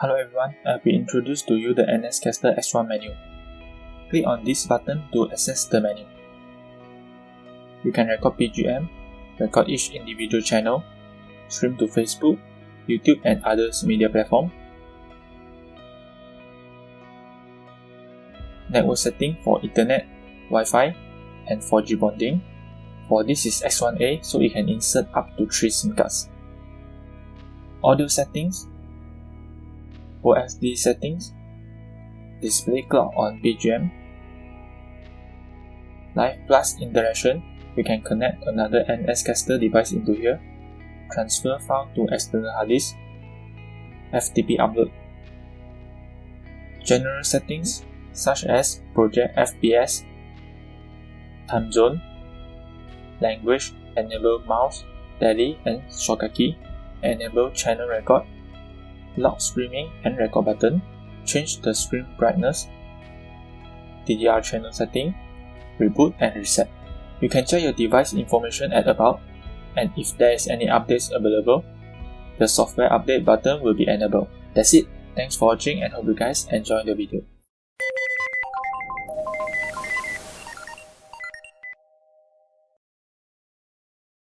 Hello everyone, I'll be introduced to you the NSCaster X1 menu. Click on this button to access the menu. You can record BGM, record each individual channel, stream to Facebook, YouTube and others media platform. Network setting for Ethernet, Wi-Fi, and 4G bonding. For this is X1A, so you can insert up to 3 SIM cards. Audio settings, OSD settings, display clock on BGM, Live Plus interaction, we can connect another NSCaster device into here, transfer file to external hard disk, FTP upload. General settings such as project FPS, time zone, language, enable mouse, tally and shortcut key, enable channel record, lock streaming and record button, change the screen brightness, DDR channel setting, reboot and reset. You can check your device information at About, and if there is any updates available, the software update button will be enabled. That's it. Thanks for watching and hope you guys enjoyed the video.